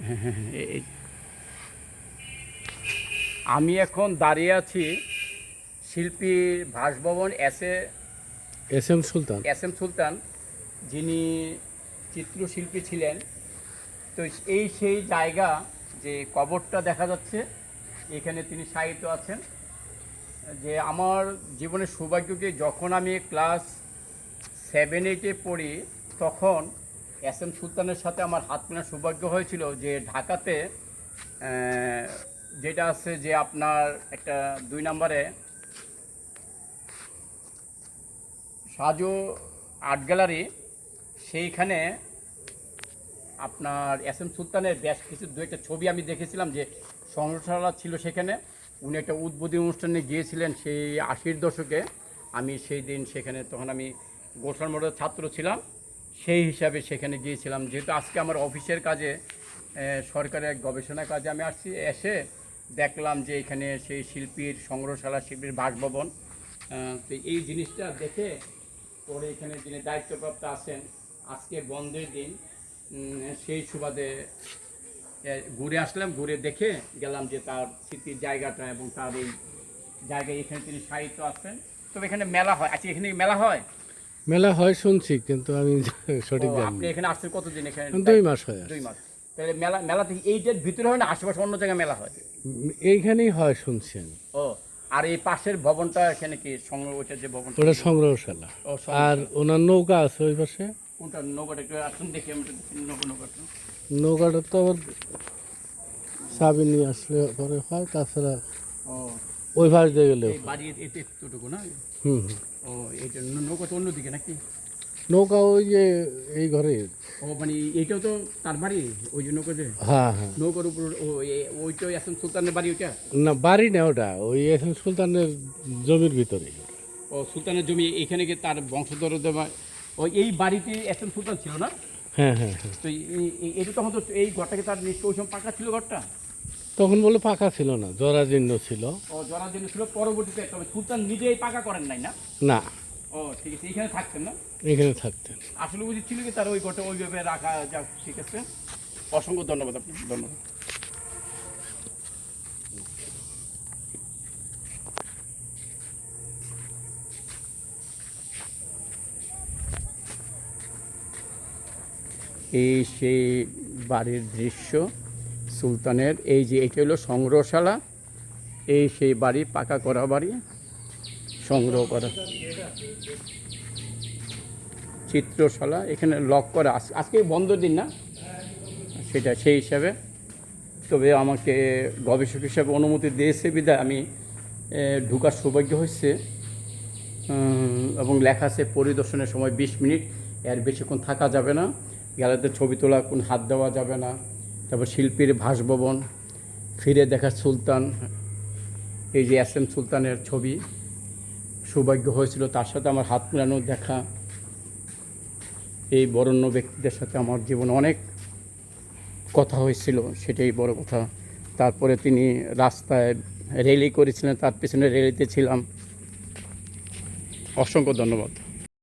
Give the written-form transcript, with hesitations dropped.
হ্যাঁ হ্যাঁ হ্যাঁ আমি এখন দাঁড়িয়ে আছি শিল্পী বাসভবন এস এম সুলতান। সুলতান, যিনি চিত্রশিল্পী ছিলেন। তো এই সেই জায়গা, যে কবরটা দেখা যাচ্ছে, এখানে তিনি শায়িত আছেন। যে আমার জীবনের সৌভাগ্যকে, যখন আমি ক্লাস 7-8-এ পড়ি, তখন এস এম সুলতানের সাথে আমার হাত মেলার সৌভাগ্য হয়েছিল। যে ঢাকাতে যেটা আছে, যে আপনার একটা 2 নম্বরে সাজু আর্ট গ্যালারি, সেইখানে আপনার এস এম সুলতানের বেশ কিছু 2-1টা ছবি আমি দেখেছিলাম, যে সংগ্রহশালা ছিল সেখানে। উনি একটা উদ্বোধনী অনুষ্ঠানে গিয়েছিলেন সেই 80-র দশকে। আমি সেই দিন সেখানে, তখন আমি গোসাল মোড়ের ছাত্র ছিলাম, সেই হিসাবে সেখানে গিয়েছিলাম। যেহেতু আজকে আমার অফিসের কাজে, সরকারের গবেষণার কাজে আমি আসছি, এসে দেখলাম যে এখানে সেই শিল্পীর সংগ্রহশালা, শিল্পীর বাসভবন। তো এই জিনিসটা দেখে পরে এখানে যিনি দায়িত্বপ্রাপ্ত আছেন, আজকে বন্ধের দিন, সেই সুবাদে ঘুরে আসলাম। ঘুরে দেখে গেলাম যে তার স্মৃতির জায়গাটা এবং তার এই জায়গায় এখানে তিনি সাহিত্য আছেন। তবে এখানে মেলা হয়। আচ্ছা, এখানে মেলা হয়? মেলা হয় শুনছি, কিন্তু আমি সঠিক জানি আপনি না। এখানে আসছেন কতদিন? এখানে 2 মাস হয়। 2 মাস। তাহলে মেলা থেকে এইটার ভিতরে হয় না, আশেপাশে অন্য জায়গায় মেলা হয়? এইখানেই হয় শুনছি আমি। ও, আর এই পাশের ভবনটা এখানে কি সংগ্রহ, ওইটা যে ভবন, ওটা সংগ্রহশালা। ও আর ওনার নৌকা আছে ওই পাশে। কোনটা নৌকাটা একটু আসুন দেখি, আমি নৌকাটা। নৌকাটা তো আবার চাবি নিয়ে আসলে পরে হয়, তাছাড়া ও, ওই পাশ দিয়ে গেলেও এই বাড়ি এতে এতটুকু না? হুম। ও, এইটা নৌকাটা অন্যদিকে নাকি? নৌকা ওই যে এই ঘরে। ও, মানে এইটাও তো তার বাড়ি, ওই যে নৌকাতে? হ্যাঁ হ্যাঁ। নৌকার উপর ওইটাই এখন সুলতানের বাড়ি ওইটা? না, বাড়ি না ওটা, ওই এস এম সুলতানের জমির ভিতরে। ও, সুলতানের জমি এখানে, কি তার বংশধর? ওই এই বাড়িতে এস এম সুলতান ছিল না? হ্যাঁ হ্যাঁ হ্যাঁ। তো এটা তখন তো এই ঘরটাকে তার নিশ্চয় ওই সময় পাকা ছিল ঘরটা? তখন বলে পাকা ছিল না, জরাজীর্ণ ছিল। ও, জরাজীর্ণ ছিল। পরবর্তীতে তবে সুলতান নিজেই পাকা করেন নাই না? না, ও, ঠিক আছে, এইখানে থাকতেন না? এখানে থাকতেন। আসলে উচিত ছিল কি তার ওই ঘরটা ওইভাবে রাখা। যাক, ঠিক আছে, অসংখ্য ধন্যবাদ আপনি, ধন্যবাদ। এই সেই বাড়ির দৃশ্য সুলতানের। এই যে এটা হলো সংগ্রহশালা, এই সেই বাড়ি, পাকা করা বাড়ি, সংগ্রহ করা চিত্রশালা। এখানে লক করা, আজকে বন্ধ দিন না, সেটা সেই হিসাবে। তবে আমাকে গবেষক হিসাবে অনুমতি দিয়েছে বিধায় আমি ঢোকার সৌভাগ্য হয়েছে। এবং লেখা আছে পরিদর্শনের সময় 20 মিনিট, এর বেশিক্ষণ থাকা যাবে না। গ্যালারিতে ছবি তোলা, কোন হাত দেওয়া যাবে না। তারপর শিল্পীর বাসভবন, ফিরে দেখা সুলতান, এই যে এস এম সুলতানের ছবি। সৌভাগ্য হয়েছিল তার সাথে আমার হাত মেলানো, দেখা। এই বরেণ্য ব্যক্তিদের সাথে আমার জীবনে অনেক কথা হয়েছিল, সেটাই বড় কথা। তারপরে তিনি রাস্তায় র্যালি করেছিলেন, তার পেছনে র্যালিতে ছিলাম। অসংখ্য ধন্যবাদ।